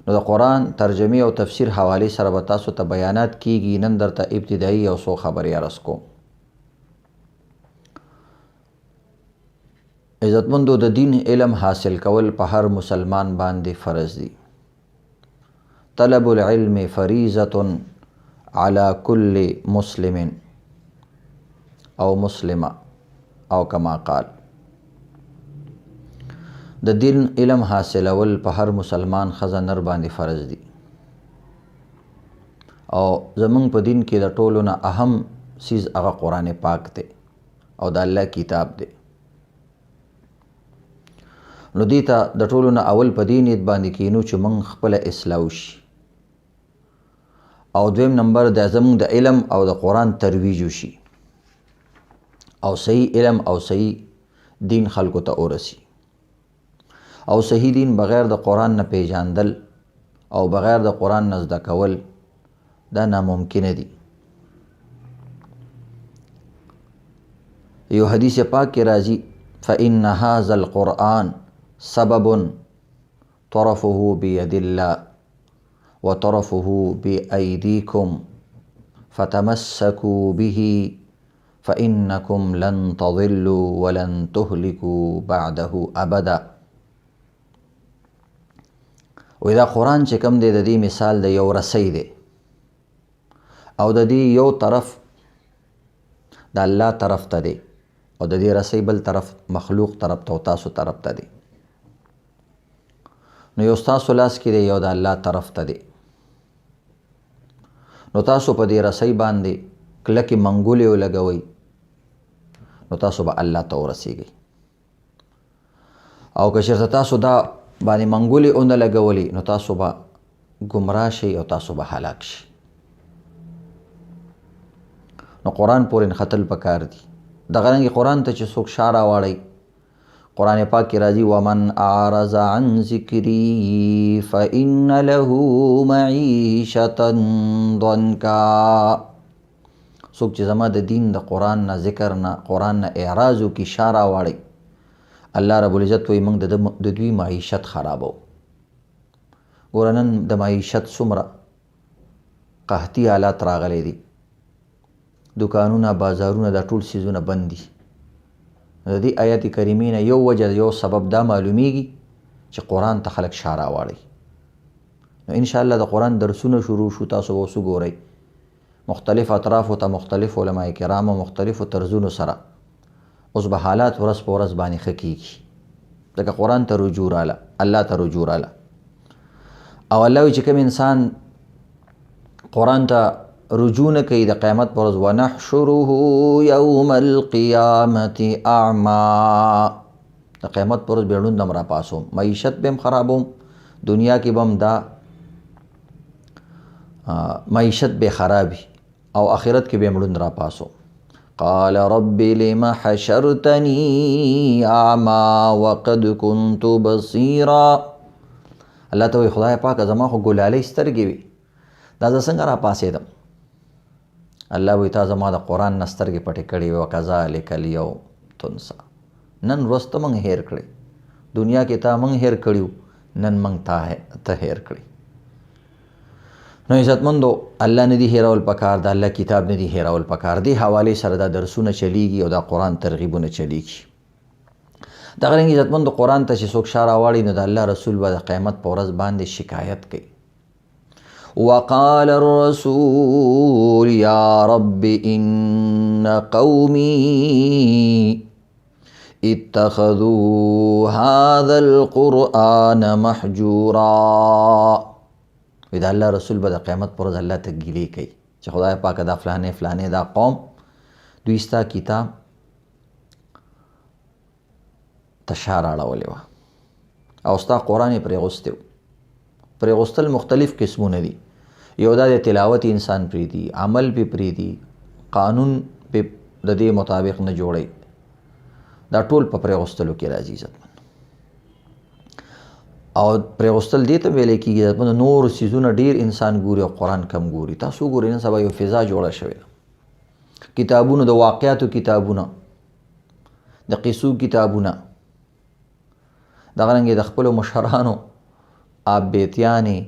نو د قرآن ترجمه او تفسیر حواله سره به تاسو ته بیانات کیږي. نن درته ابتدایي او څو خبرې عرض کوم. عزتمندو، د دین علم حاصل کول په هر مسلمان باندې فرض دي. طلب العلم فریضة على كل مسلم او مسلمه او کما قال. د دین علم حاصلول په هر مسلمان ښځه نر باندې فرض دي. او زمونږ په دین کې د ټولو نه اهم سیز هغه قرآن پاک دی او د الله کتاب دی. نو دې ته د ټولو نه اول په دې نیت باندې کینو چې موږ خپله اصلاح وشي، او دویم نمبر د زموږ د علم او د قرآن ترویج وشي، او صحیح علم او صحیح دین خلکو ته ورسی. او صحیح دین بغیر د قرآن نه پیژاندل او بغیر د قرآن نه زده کول دا ناممکنه دي. یو حدیث پاک کې راځي فإن هذا القرآن سبب طرفه بيد الله وطرفه بأيديكم فتمسكوا به فإنكم لن تضلوا ولن تهلكوا بعده أبدا. و دا قرآن چې کوم دی د دې مثال د یو رسی دی، او د دې یو طرف د الله طرف ته دی او د دې رسی بل طرف مخلوق طرف ته او تاسو طرف ته دی. نو یو ستاسو لاس کې دی، یو د الله طرف ته دی. نو تاسو په دې رسی باندې کلکې منګولې ولګوئ، نو تاسو به الله ته ورسیږئ. او که چېرته تاسو دا باندې منګولې ونه لګولې، نو تاسو به ګمراه شئ او تاسو به هلاک شئ. نو قرآن پورې نښتل پکار دي. دغه رنګې قرآن ته چې څوک شا راواړئ، قرآن پاک کې راځي ومن اعرض عن ذکری فإن له معیشة ضنکا. څوک چې زما د دین د قرآن نه ذکر نه قرآن نه اعراض وکړي، شا راواړئ، الله رب العزت وایي موږ د دوی معیشت خرابو. ګوره نن د معیشت څومره قحطي حالات راغلی دي، دکانونه بازارونه دا ټول سیزونه بند دي. د دې آیت کریمې نه یو وجه یو سبب دا معلومیږي چې قرآن ته خلک شا راواړئ. نو انشاءالله د قرآن درسونه شروع شو، تاسو به اوس وګورئ مختلف اطرافو ته مختلف علماء کرام او مختلفو طرزونو سره اوس به حالات ورځ په ورځ باندې ښه کېږي، ځکه قرآن ته رجوع راله، الله ته رجوع راله. او الله وایي چې کوم انسان قرآن ته رجوع نه کوي د قیامت پر ورځ ونحشره یوم القیامة اعما، د قیامت پر ورځ به ړوند هم راپاسوم، معیشت به هم خرابوم، دنیا کې به هم دا معیشت به خرابي، او آخرت کې به هم ړوند راپاسوم. قال رب لم حشرتنی اعما وقد كنت بصیرا. الله ته وایي خدای پاکه زما خو ګلالۍ سترګې وي، دا زه څنګه راپاسېدم؟ الله وایي تا زما د قرآن نه سترګې پټې کړې وې، وکذلک الیوم تنسی. نن ورځ ته موږ هیر کړې، دنیا کې تا موږ هیر کړي، نن موږ ته هیر کړي. نو عزتمندو، الله نه دي هیرول پکار، د الله کتاب نه دي هیرول پکار. دې حوالې سره دا درسونه چلیږي او دا قرآن ترغیبونه چلیږي. دغه رنګ عزتمندو قرآن ته چې څوک شا راواړي، نو د الله رسول به د قیامت په ورځ باندې شکایت کوي. وقال الرسول يا رب إن قومي اتخذوا هذا القرآن محجورا. دا الله رسول به د قیامت پر ورځ الله ته ګیلې کوي چې خدای پاکه دا فلانې فلانې دا قوم دوی ستا کتاب ته شا راړولې وه او ستا قرآن یې پرېغوستی و. پرېغوستل مختلف قسمونه دي. یو دا د تلاوت انسان پرېږدي، عمل پې پرېږدي، قانون پې د دې مطابق نه جوړوي، دا ټول په پرېغوستلو کې راځي عزتمند. او پرېغوستل دې ته ویلی کېږي عزتمند نور څیزونه ډېر انسان ګوري او قرآن کم ګوري. تاسو وګورئ نن سبا یو فضا جوړه شوې ده، کتابونه د واقعاتو کتابونه، د قصو کتابونه، دغه رنګې د خپلو مشرانو آپ بیتیانې،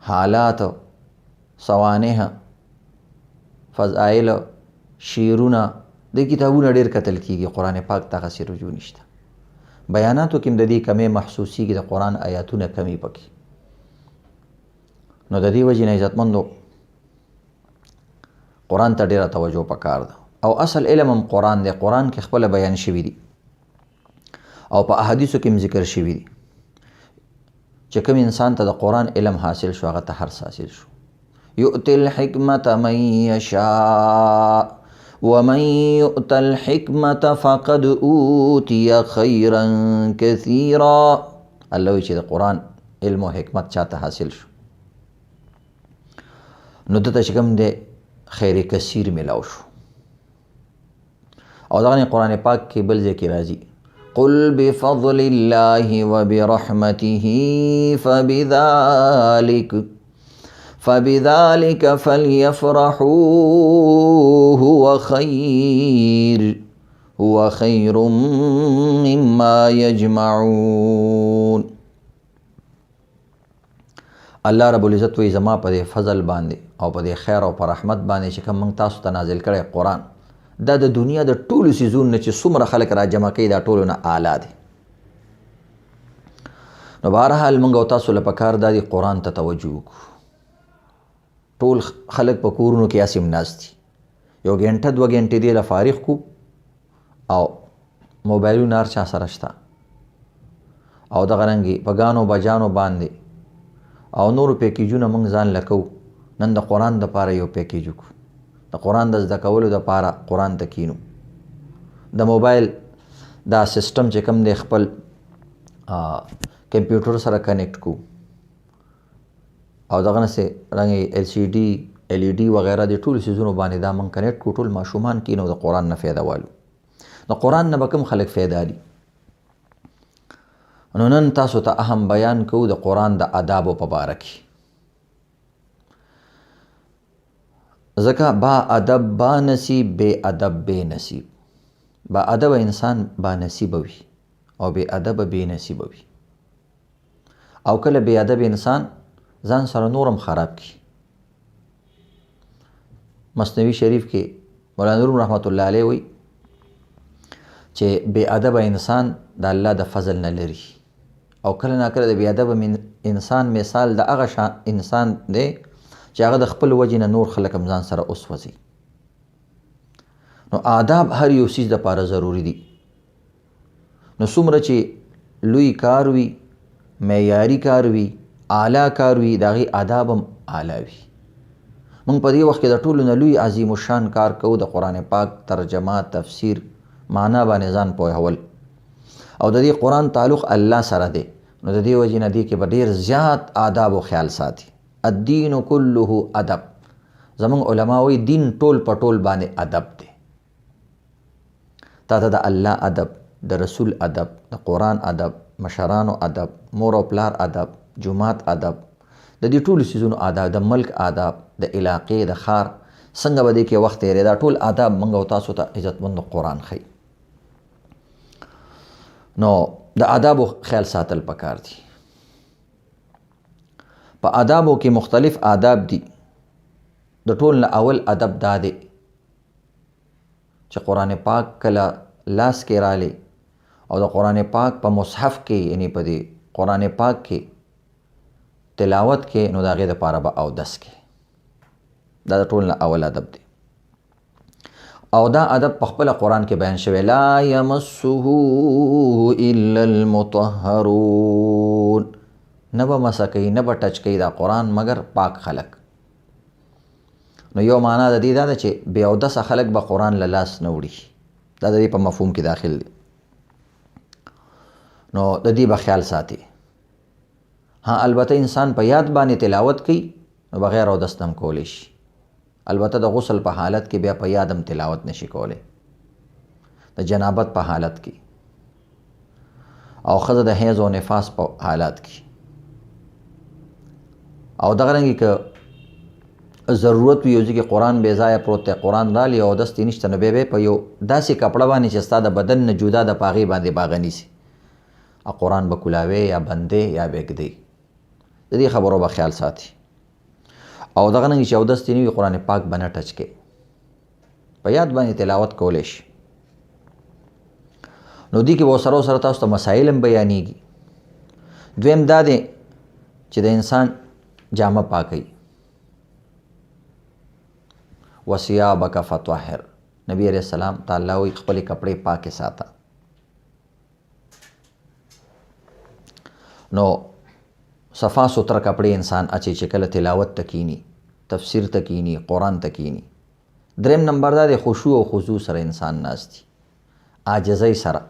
حالات، سوانح، فضائل، شعرونه، د کتابونه ډېر کتل کېږي. قرآن پاک ته هغسې رجوع نشته. بیاناتو کې هم د دې کمی محسوسیږي، د قرآن آیاتونه کمی پکې. نو د دې وجې نه عزتمندو قرآن ته ډېره توجه پکار ده. او اصل علم هم قرآن دی. قرآن کې خپله بیان شوي دي او په احادیثو کې هم ذکر شوي دي چې کوم انسان ته د قرآن علم حاصل شو هغه ته هر څه حاصل شو. یؤتی الحکمة من یشاء ومن یؤت الحکمة فقد اوتی خیرا کثیرا. الله وایي چې د قرآن علم او حکمت چاته حاصل شو نو دته چې کوم دی خیر کثیر ملاو شو. او دغه قرآن پاک کې بل ځای کې راځي قل بفضل الله وبرحمته فبذلك فليفرحوا هو خير مما يجمعون. الله رب العزت وی زما په دې فضل باندې او په دې خیر او په رحمت باندې چې کوم موږ تاسو ته نازل کړی قرآن، دا د دنیا د ټولو څیزونو نه چې څومره خلک را جمع کوي دا ټولو نه اعلی دی. نو بهرحال موږ او تاسو له پکار دا دی قرآن ته توجه وکړو. ټول خلک په کورونو کې اسیم ناست دي، 1 غنټه 2 غنټې دی له فارغ کو او موبایلونه هر چا سره شته او دغه رنګې په ګانو بجانو باندې او نورو پیکیجونه موږ ځان لکو. نن د قرآن دپاره یو پیکیج وکړو، د قرآن د زده کولو دپاره قرآن ته کینو. د موبایل دا سیسټم چې کوم دی خپل کمپیوټر سره کنیکټ کو او دغه نسې رنګې LCD LED وغیره د ټولو څیزونو باندې دا موږ کنیکټ کو. ټول ماشومان کینو د قرآن نه فایده والو. د قرآن نه به کوم خلک فایده دي. نو نن تاسو ته اهم بیان کوو د قرآن د آدابو په باره کې. ځکه با ادب با نصیب، بے ادب بے نصیب. با ادب انسان با نصیب وي او بے ادب بے نصیب وي. او کله بے ادب انسان ځان سره نورم خراب کی. مثنوي شریف کې مولانا روم رحمت الله علیه وی چې بے ادب انسان د الله د فضل نه لري. او کله نا کله د بې ادبه انسان مثال د هغه انسان دی چې هغه د خپل وجې نه نور خلک هم ځان سره وسوځي. نو آداب هر یو څیز دپاره ضروري دي. نو څومره چې لوی کار وي، معیاري کار وي، اعلی کار وي، د هغې آداب هم اعلی وي. موږ په دې وخت کې د ټولو نه لوی عظیم الشان کار کوو د قرآن پاک ترجمه، تفسیر، معنا باندې ځان پوهول. او د دې قرآن تعلق الله سره دی. نو د دې وجې نه دې کې به ډېر زیات آداب و خیال ساتي. الدین کله ادب. زمونږ علما وایي دین ټول په ټول باندې ادب دی. تا ته د الله ادب، د رسول ادب، د قرآن ادب، مشرانو ادب، مور او پلار ادب، جماعت ادب، د دې ټولو څیزونو آداب، د ملک آداب، د علاقې، د ښار څنګه به دې کې وخت تېرېده، دا ټول آداب موږ او تاسو ته عزتمند قرآن ښیي. نو د آدابو خیال ساتل پکار دي. په آدابو کې مختلف آداب دي. د ټول نه اول ادب دا دی چې قرآن پاک کله لاس کې رالی او د قرآن پاک په مصحف کې یعنی په دې قرآن پاک کې تلاوت کې نو د هغې دپاره به اودس کې. دا د ټول نه اول ادب دی. او دا ادب په خپله قرآن کې بیان شوی، لا یمسه الا المطهرون. نه به مسه کوي، نه به ټچ کوي دا قرآن مگر پاک خلک. نو یو معنا د دې دا ده چې بې اودسه خلک به قرآن له لاس نه وړي. دا د دې په مفهوم کې داخل دی. نو د دې به خیال ساتي. ها البته انسان په یاد باندې تلاوت کوي نو بغیر اودس هم کولی شي. البته د غسل په حالت کې بیا په یاد هم تلاوت نشي کولی، د جنابت په حالت کې او ښځه د حیض او نفاس په حالت کې. او دغه رنګې که ضرورت وي یو ځای کې قرآن بې ځایه پروت دی، قرآن رالی او اودس دې نشته، نو بیا په یو داسې کپړه باندې چې ستا د بدن نه جدا د په هغې باندې باغه نیسي قرآن به کولاوي یا بندې یا بېږدې. د دې خبرو به خیال ساتي. او دغه رنګ چې اودس دې نه وي قرآن پاک به نه ټچ کې، په یاد باندې تلاوت کولی شي. نو دې کې به سره سره تاسو ته مسایل هم بیانېږي. دویم دا دی چې د انسان جامه پاکوي. وثیابک فطهر، نبی علیہ السلام تعالی وی خپل کپڑے پاکه ساته. نو صفا ستر کپڑے انسان اچي چې کله تلاوت تکینی، تفسیر تکینی، قرآن تکینی. دریم نمبر دا د خشوع او خضوع سره انسان ناستی، عاجزۍ سره.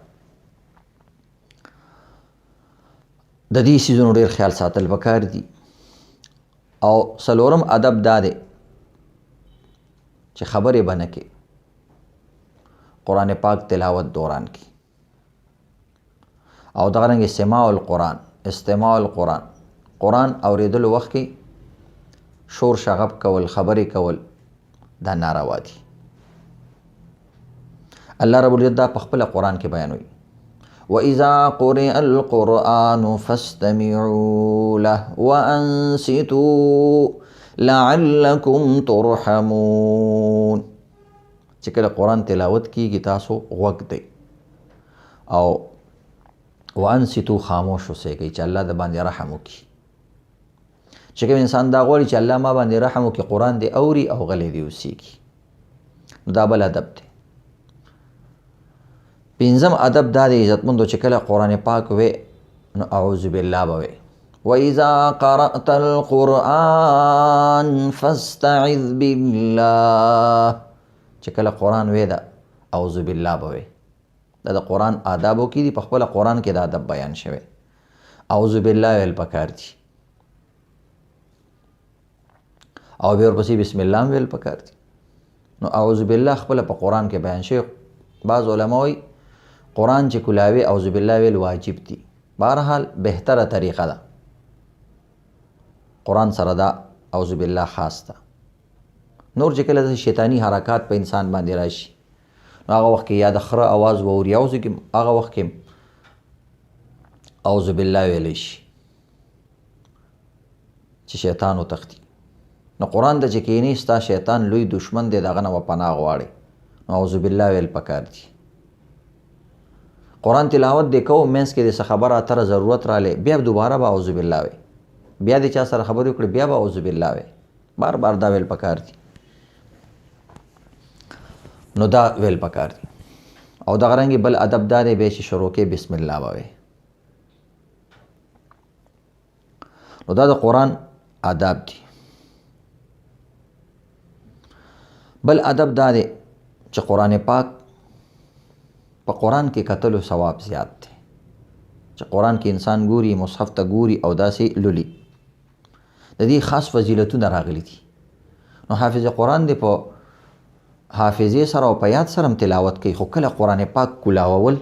د دې سیزونو ډېر خیال ساتل پکار دي. او څلورم ادب دا دی چې خبرې به نه کې قرآن پاک تلاوت دوران کې. او دغه رنګ استماع القرآن، استماع القرآن، قرآن اورېدلو وخت کې شور شغب کول، خبرې کول، دا ناروا دي. الله رب العزت دا په خپله قرآن کې بیانوي. وَإِذَا قُرِئَ الْقُرْآنُ فَاسْتَمِعُوا لَهُ وَأَنصِتُوا لَعَلَّكُمْ تُرْحَمُونَ. چې کله قرآن تلاوت کیږي تاسو غوږ دی او وانصتو خاموش اوسئ چې الله د باندې رحم وکړي. چې کوم انسان دا غواړي چې الله ما باندې رحم وکړي، قرآن دی اوري او غلی دی اوسېږي. دا بل ادب دی. پنځم ادب دا دی عزتمندو چې کله قرآن پاک وې نو اعوذ بالله به وې. وَإِذَا قَرَأْتَ الْقُرْآنَ فَاسْتَعِذْ بِاللَّهِ. چې کله قرآن وې دا اعوذ بالله به وې. دا د قرآن آدابو کې دي، په خپله قرآن کې دا ادب بیان شوی. اعوذ بالله ویل پکار دي او بیا ورپسې بسم الله ویل پکار دي. نو اعوذ بالله خپله په قرآن کې بیان شوی. بعض علما وایي قرآن چې کلاوي اعوذ بالله ویل واجب دي. بهرحال بهتره طریقه ده قرآن سره دا اعوذ بالله خاص ده. نور چې کله شیطانی حرکات په انسان باندې راشي نو هغه وخت کې یا د خره اواز واوري او هغه وخت کې اعوذ بالله ویلی شي چې شیطان وتښتي. نو قرآن ته چې کښېنې ستا شیطان لوی دشمن دی، د هغه نه به پناه غواړې. نو اعوذ بالله ویل پکار دي. قرآن تلاوت دی کوو، منځ کې د څه خبره اتره ضرورت رالی بیا دوباره به اعوذ بالله وی. بیا د چا سره خبرې وکړې بیا به اعوذ بالله وی. بار بار دا ویل پکار دي. نو دا ویل پکار دي. او دغه رنګې بل ادب دا دی بیا چې شروع کې بسم الله به وی. نو دا د قرآن آداب دي. بل ادب دا دی چې قرآن پاک په قرآن کې کتلو ثواب زیات دی. چې قرآن کې انسان ګوري، مصحف ته ګوري او داسې لولي، د دې خاص فضیلتونه راغلي دي. نو حافظ قرآن دی په حافظې سره او په یاد سره هم تلاوت کوي، خو کله قرآن پاک کولاول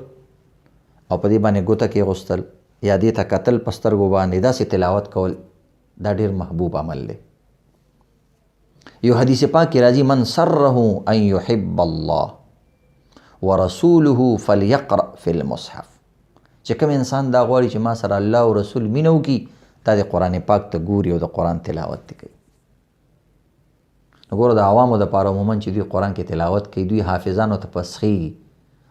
او په دې باندې ګوته کې غوستل یا دې ته کتل په سترګو باندې داسې تلاوت کول دا ډېر محبوب عمل دی. یو حدیث پاک کې راځي من سره ان یحب الله ورسوله فلیقرأ فی المصحف. چې کوم انسان دا غواړي چې ما سره الله او رسول مینه وکړي دا د قرآن پاک ته ګوري او د قرآن تلاوت دی کوي. وګوره د عوامو دپاره عموما چې دوی قرآن کې تلاوت کوي دوی حافظانو ته پسخېږي.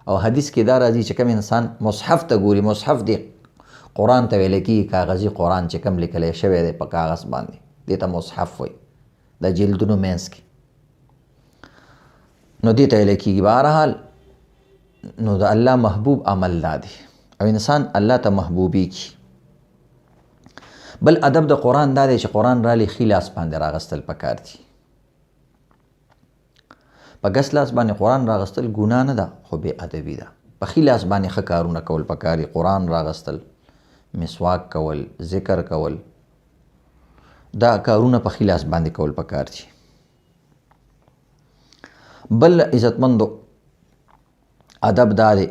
او حدیث کې دا راځي چې کوم انسان مصحف ته ګوري، مصحف دی قرآن ته ویل کېږي، کاغذي قرآن چې کوم لیکلی شوی دی په کاغذ باندې دې ته مصحف وایي، د جلدونو منځ کې نو دې ته ویل کېږي. بهرحال نو د الله محبوب عمل دا دی او انسان الله ته محبوبېږي. بل ادب د قرآن دا دی چې قرآن رالی ښي لاس باندې راغستل پکار دي. په ګس لاس باندې قرآن راغستل ګناه نه ده خو بې ادبي ده. په ښي لاس باندې ښه کارونه کول پکار دي. قرآن راغستل، مسواک کول، ذکر کول، دا کارونه په ښي لاس باندې کول پکار دي. بل عزتمندو ادب دا دی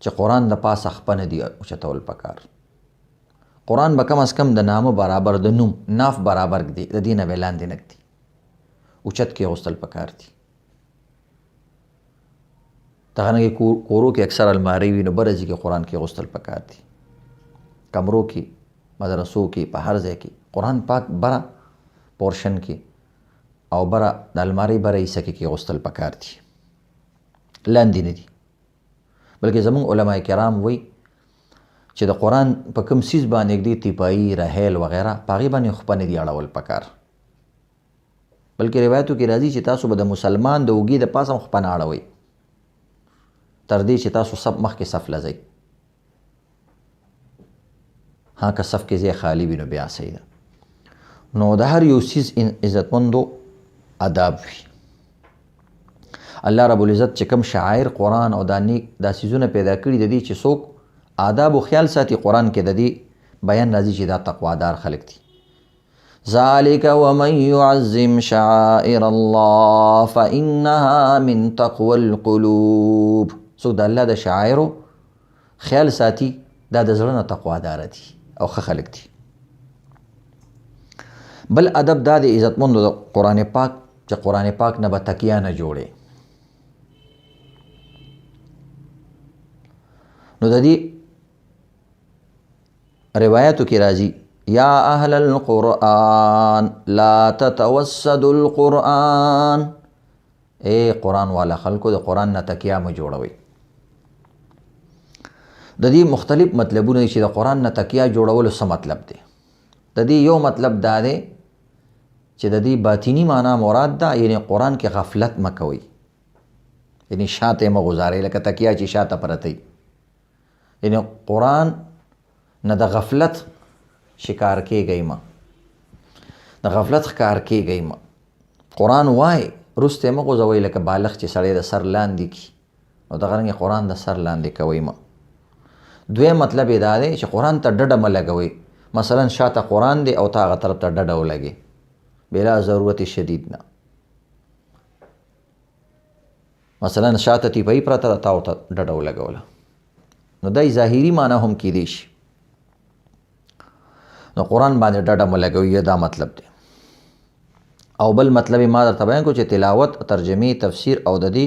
چې قرآن د پاسه خپه نه دي اوچتول پکار. قرآن به کم از کم د نامه برابر، د نوم ناف برابر دی، د دې نه به لاندې نه ږدي، اوچت کې اغوستل پکار دي. دغه رنګې کورو کې اکثر المارۍ وي نو بره ځای کې قرآن کې اغوستل پکار دي. کمرو کې، مدرسو کې، په هر ځای کې قرآن پاک بره پورشن کې او بره د المارۍ بره حصه کې غوستل پکار دي، لاندې نه دي. بلکې زمونږ علما کرام وایي چې د قرآن په کوم څیز باندې ږدي تیپایي، رحیل وغیره په هغې باندې خو نه دي اړول پکار. بلکې روایتو کې راځي چې تاسو به د مسلمان د اوږې د پاسه هم خپه نه اړوئ تر دې چې تاسو سب مخکې صف له ځئ. ها که صف کې ځای خالی وي نو بیا صحیح ده. نو د هر یو څیز عزتمندو آداب وي. الله رب العزت چې کوم شاعر قرآن او دا څیزونه پیدا کړي د دې چې څوک آداب و خیال ساتي، قرآن کې د دې بیان راځي چې دا تقوادار خلق دي. ذالک ومن يعظم شعائر الله فإنها من تقوى القلوب. څوک د الله د شعائرو خیال ساتي دا د زړه نه تقوادار دي او ښه خلق دي. بل ادب دا د عزتمندو د قرآن پاک چې قرآن پاک نه به تکیه نه جوړي. نو د دې روایتو کې راځي یا اهل القرآن لا تتوسدوا القرآن، اے قرآن والا خلکو د قرآن نه تکیه مه جوړوئ. د دې مختلف مطلبونه دي چې د قرآن نه تکیه جوړولو څه مطلب دی. د دې یو مطلب دا دی چې د دې باطینی معنا مراد ده، یعنی قرآن کې غفلت مه کوئ، یعنی شاته مه غوځارئ لکه تکیه چې شاته پرته وي. یعنی قرآن نه د غفلت شکار کېږئ مه، د غفلت ښکار کېږئ مه. قرآن وای رسته مه غوځوئ لکه بالغ چې سړی د سر لاندې کي، نو دغه رنګې قرآن د سر لاندې کوئ مه. دویم مطلب یې دا دی چې قرآن ته ډډه مه لګوئ. مثلا شاته قرآن دی او تا هغه طرف ته ډډه ولګې بلا ضرورت شدید نه. مثلا شاته تیپایي پرته ده تا ورته ډډه ولګوله، نو دا ظاهري معنا هم کیدی شي. نو قرآن باندې ډډه مه لګوئ، دا مطلب دی. او بل مطلب ما درته بیان کړو چې تلاوت، ترجمې، تفسیر او د دې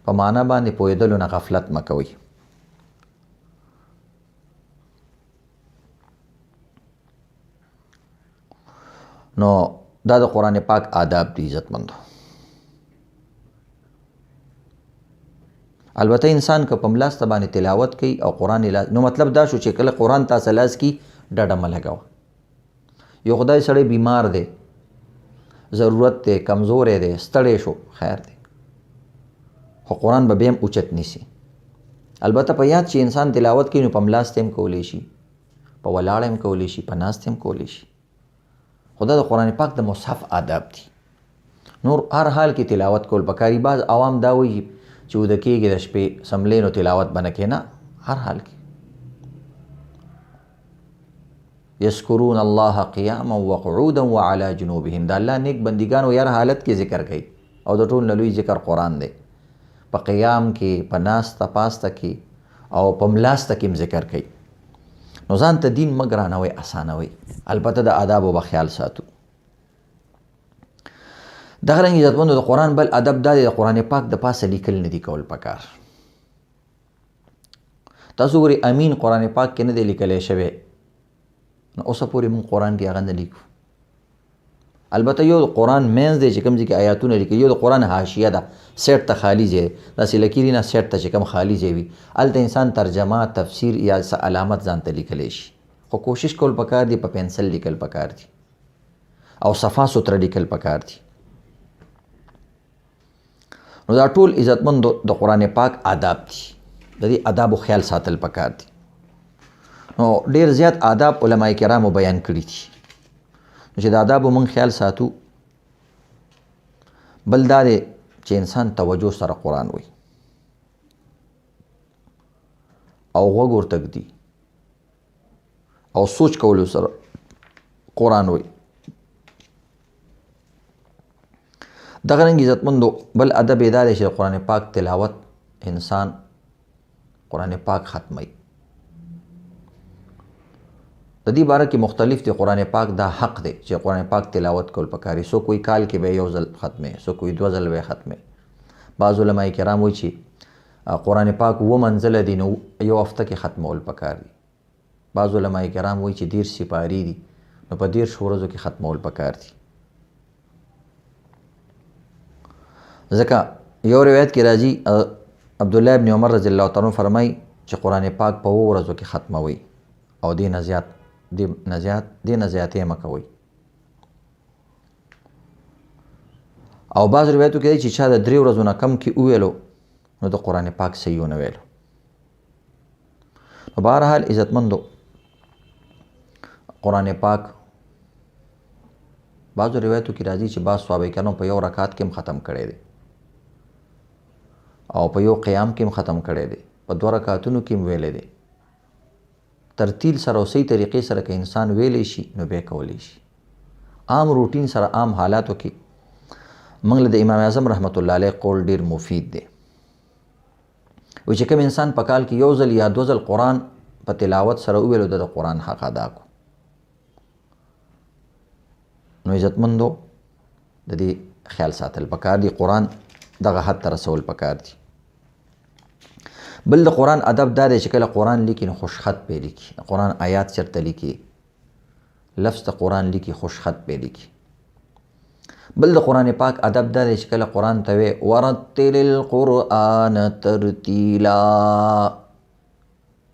په معنا باندې پوهېدلو نه غفلت مه کوئ. نو دا د قرآن پاک آداب دي عزتمندو. البته انسان که په ملاس ته باندې تلاوت کوي او قرآن نو مطلب دا شو چې کله قرآن تاسو لاس کی ډډه مه لګوه. یو خدای سړی بیمار دی، ضرورت دی، کمزوری دی، ستړی شو، خیر دی، خو قرآن به بیا هم اوچت نیسي. البته په یاد چې انسان تلاوت کوي نو په ملاس ته هم کولی شي، په ولاړه هم کولی شي، په ناست هم کولی شي. خدا د قرآن پاک د مصحف آداب دي. نور هر حال کې تلاوت کول پکاري. بعض عوام دا وایي چې وده کېږي د شپې سملی نو تلاوت به نه کوې. نه، هر حال کې یذکرون الله قیاما وقعودا وعلى جنوبهم. د الله نیک بندګانو هر حالت کې ذکر کوي او د ټول نه لوی ذکر قرآن دی. په قیام کې، په ناسته پاسته کې او په ملاسته کې هم ذکر کوي. نو ځان ته دین مه ګرانوئ، اسانوئ. البته د آدابو به خیال ساتو. دغه رنګ عزتمندو د قرآن بل ادب دا دی د قرآن پاک د پاسه لیکل نه دي کول پکار. تاسو ګورئ امین قرآن پاک کې نه دی لیکلی شوی، نو اوسه پورې موږ قرآن کې هغه نه لیکو. البته یو د قرآن مینځ دی چې کوم ځای کې آیاتونه لیکي، یو د قرآن حاشیه ده، سیټ ته خالی ځای داسې لکیري نه، سیټ ته چې کوم خالی ځای وي هلته انسان ترجمه، تفسیر یا څه علامت ځان ته لیکلی شي. خو کوشش کول پکار دي په پنسل لیکل پکار دي او صفا سوتره لیکل پکار دي. نو دا ټول عزتمندو د قرآن پاک آداب دي. د دې آدابو خیال ساتل پکار دي. نو ډیر زیات آداب علما کرامو بیان کړي دي چې د آدابو موږ خیال ساتو. بل دا دی چې انسان توجه سره قرآن وایي او غوږ ورته ږدي او سوچ کولو سره قرآن وایي. دغه رنګ عزتمندو بل ادب یې دا دی چې قرآن پاک تلاوت انسان قرآن پاک ختموي. د دې باره کې مختلف دی. قرآن پاک دا حق دی چې قرآن پاک تلاوت کول پکاري. سو کوئی کال کې به یو ځل ختمه، سو کوئی دو ځل به ختمه. بعض علماء کرام وایي چې قرآن پاک و منزله دی نو یو هفته کې ختمول پکاري. بعض علماء کرام وایي چې 10 سپارې دي نو په 10 ورځو کې ختمول پکار دي. ځکه یو روایت کې راځي عبدالله ابن عمر رضی الله تعالی عنہ فرمایي چې قرآن پاک په 2 ورځو کې ختموي او دې نه زیات یې مه کوئ. او بعض روایتو کې دی چې چا د 3 ورځو نه کم کې وویلو نو د قرآن پاک صحیح ونه ویلو. نو بهرحال عزتمندو قرآن پاک بعضو روایتو کې راځي چې بعض صحابه کرام په 1 رکعت کې هم ختم کړی دی او په 1 قیام کې هم ختم کړی دی، په 2 رکعتونو کې هم ویلی دی. ترتیل سره او صحیح طریقې سره که انسان ویلی شي نو بیا کولی شي. عام روټین سره عام حالاتو کې موږ له د امام اعظم رحمت الله علیه قول ډیر مفید دی. وایي چې کوم انسان په کال کې 1 ځل یا 2 ځل قرآن په تلاوت سره وویلو د قرآن حق ادا کو. نو عزتمندو د دې خیال ساتل پکار دي، قرآن دغه حد ته رسول پکار دي. بل د قرآن ادب دا دی چې کله قرآن لیکي نو خوش خط پې لیکي. قرآن آیات چېرته لیکي، لفظ د قرآن لیکي، خوش خط پې لیکي. بل د قرآن پاک ادب دا دی چې کله قرآن ته وی ورتل القرآن ترتیلا،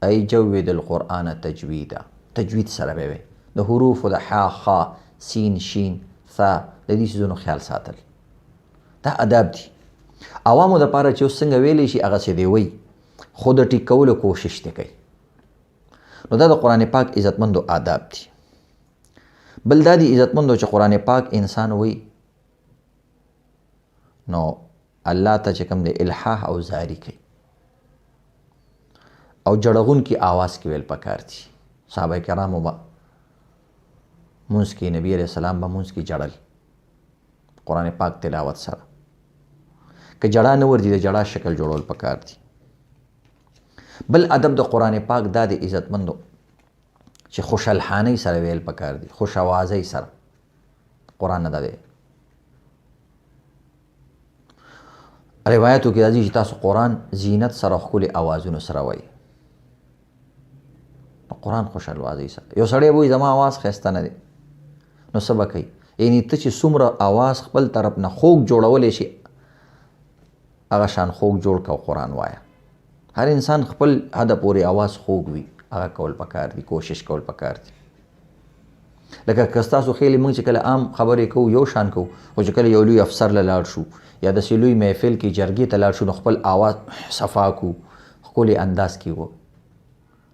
ای جود القرآن تجویدا، تجوید سره به وی د حروف د ح خ سین شین ثا د دې څیزونو خیال ساتل دا ادب دي. عوامو دپاره چې اوس څنګه ویلی شي هغسې دی وی، خو د ټیک کولو کوشش دی کوي. نو دا د قرآن پاک عزتمندو آداب دي. بل دا دی عزتمندو چې قرآن پاک انسان وی نو الله ته چې کوم دی الحاح او زاری کوي او جړغون کی آواز کې ویل پکار دي. صحابه کرامو به مونځ کې نبی علیہ السلام به مونځ کې جړل قرآن پاک تلاوت سره. که جړا نه ورځي د جړا شکل جوړول پکار دي. بل ادب د قرآن پاک دا د عزتمندو چې خوش الحانۍ سره ویل پکار دي، خوش اوازۍ سره. قرآن نه دا دی روایتو کې راځي چې تاسو قرآن زینت سره ښکلي اوازونو سره وایي. قرآن خوش اوازۍ سره. یو سړی وایي زما اواز ښایسته نه دی نو څه به کوي؟ یعنې ته چې څومره اواز خپل طرف نه خوږ جوړولی شي هغه شان خوږ جوړ که قرآن وایه. هر انسان خپل حده پورې اواز خوږ وي هغه کول پکار دي، کوشش کول پکار دي. لکه که ستاسو خیلی موږ چې کله عام خبرې کوو یو شان کوو، خو چې کله یو لوی افسر له لاړ شو یا داسې لوی محفل کې جرګې ته لاړ شو نو خپل آواز صفا کو، ښکلی انداز کې و،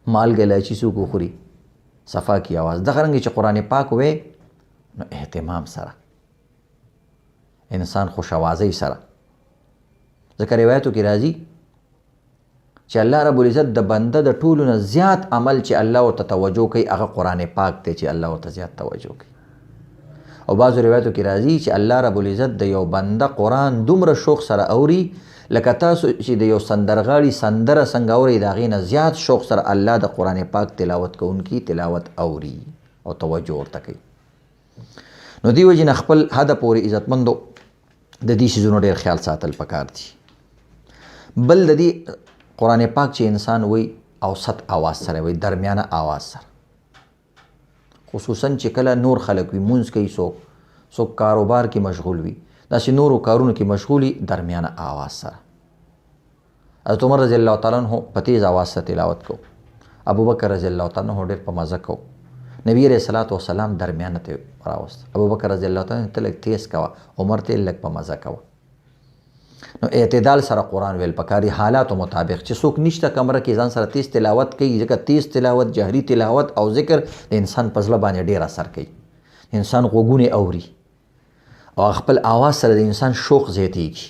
مالګه الایچي څوک وخوري، صفا کی آواز. دغه رنګې چې قرآن پاک وی نو اهتمام سره، انسان خوش اوازۍ سره. ځکه روایتو کې راځي چې الله رب العزت د بنده د ټولو نه زیات عمل چې الله ورته توجه کوي هغه قرآن پاک دی چې الله ورته زیات توجه کوي. او بعضو روایتو کې راځي چې الله رب العزت د یو بنده قرآن دومره شوق سره اوري لکه تاسو چې د یو سندرغاړي سندره څنګه اوري د هغې نه زیات شوق سره الله د قرآن پاک تلاوت کوونکي تلاوت اوري او توجه ورته کوي. نو دې وجې نه خپل حده پورې عزتمندو د دې څیزونو ډېر خیال ساتل پکار دي. بل د دې قرآن پاک چې انسان وی اوسط آواز سره وی، درمیانه آواز سره، خصوصا چې کله نور خلک وي مونځ کوي، څوک کاروبار کې مشغول وي، داسې نورو کارونو کې مشغولي، درمیانه آواز سره. حضرت عمر رضی الله تعالی عنہ په تیز آواز سره تلاوت کو، ابو بکر رضی الله تعالی عنہ ډېر په مزه کو، نبی علیہ الصلوۃ والسلام درمیانه ته راوست، ابو بکر رضی الله تعالی عنہ ته لږ تیز کوه، عمر ته لږ په مزه کوه. نو اعتدال سره قرآن ویل پکاري، حالاتو مطابق. چې څوک نشته کمره کې ځان سره تیز تلاوت کوي، ځکه تیز تلاوت، جهري تلاوت او ذکر د انسان په زړه باندې ډېر اثر کوي. انسان غوږونه اوري او خپل آواز سره د انسان شوق زیاتېږي.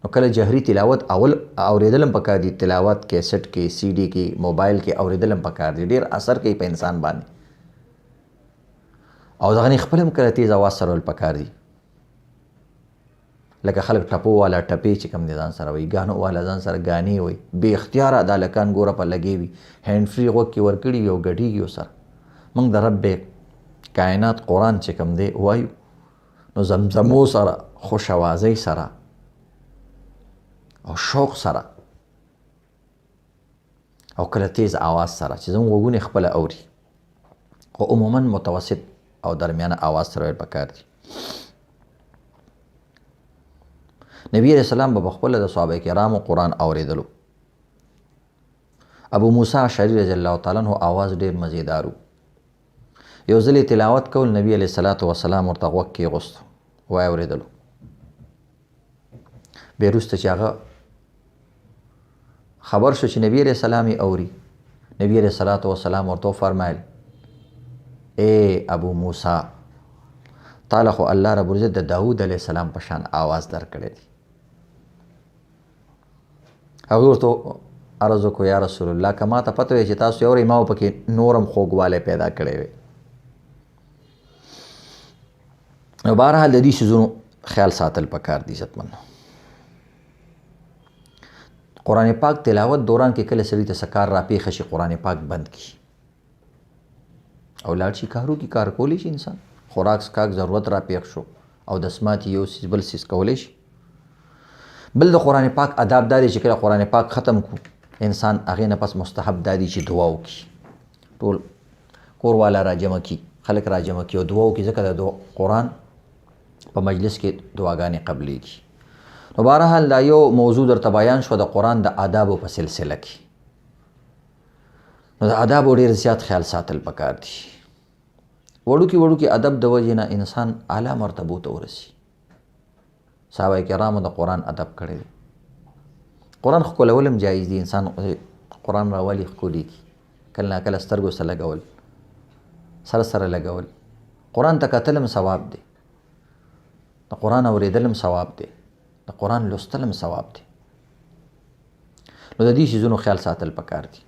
نو کله جهري تلاوت اول اورېدل هم پکار دي، تلاوت کیسټ کې، سی ډي کې، موبایل کې اورېدل هم پکار دي، ډېر اثر کوي په انسان باندې. او دغه نه خپل هم کله تیز آواز سره ویل پکار دي. لکه خلک ټپو والا ټپې چې کوم دي ځان سره وي، ګانو والا ځان سره ګانې وي، بې اختیاره دا لکان ګوره په لګې وي، هینډ فري غوږ کې ورکړي وي او ګډېږي ورسره. موږ د رب کائنات قرآن چې کوم دی وایو نو زمزمو سره، خوش اوازۍ سره او شوق سره. او کله تیز آواز سره چې زموږ غوږونه خپله اوري، خو عموما متوسط او درمیانه آواز سره ویل پکار دي. نبی علیہ السلام به خپله د صحابه کرامو قرآن اوریدلو. ابو موسی اشعری رضی الله تعالی عنہ آواز ډیر مزیدار و. یو ځل تلاوت کول نبی علیہ الصلوۃ والسلام ورته غوږ کېغوستو، وایې اورېدلو. بیا وروسته چې هغه خبر شو چې نبی علیہ السلام یې اوري، نبی علیہ الصلوۃ والسلام ورته وفرمایل اے ابو موسی، تعالی خو الله رب العزت د داود علیہ السلام په شان آواز درکړی دی. هغه ورته عرض وکړو یا رسول الله که ما ته پته وی چې تاسو یې اورئ ما پکې نورم خوږوالی پیدا کړی وی. نو بهرحال د دې څیزونو خیال ساتل پکار دي عزتمنو. قرآن پاک تلاوت دوران کې کله سړي ته څه کار راپېښه شي قرآن پاک بند کړي او لاړ شي کارو کې کار کولی شي انسان. خوراک څښاک ضرورت راپېښ شو او دسمات یو څیز بل څیز کولی شي. بل د قرآن پاک اداب دا دی چې کله قرآن پاک ختم کو انسان هغې نه پس مستحب دا دی چې دعا وکړي. ټول کور والا راجمع کړي، خلک راجمع کړي او دعا وکړي، ځکه د قرآن په مجلس کې دعاګانې قبلیږي. نو بهرحال دا یو موضوع درته بیان شوه د قرآن د آدابو په سلسله کې. نو د آدابو ډېر زیات خیال ساتل پکار دي. وړوکي ادب د وجې نه انسان اعلی مرتبو ته ورسي. صحابه کرامو د قرآن ادب کړی دی. قرآن ښکلول هم جایز دي، انسان قرآن راولي ښکلي کړي، کله نه کله سترګو سره لګول، سره لګول. قرآن ته کتل هم ثواب دی، د قرآن اورېدل هم ثواب دی، د قرآن لوستل هم ثواب دی. نو د دې څیزونو خیال ساتل پکار دي.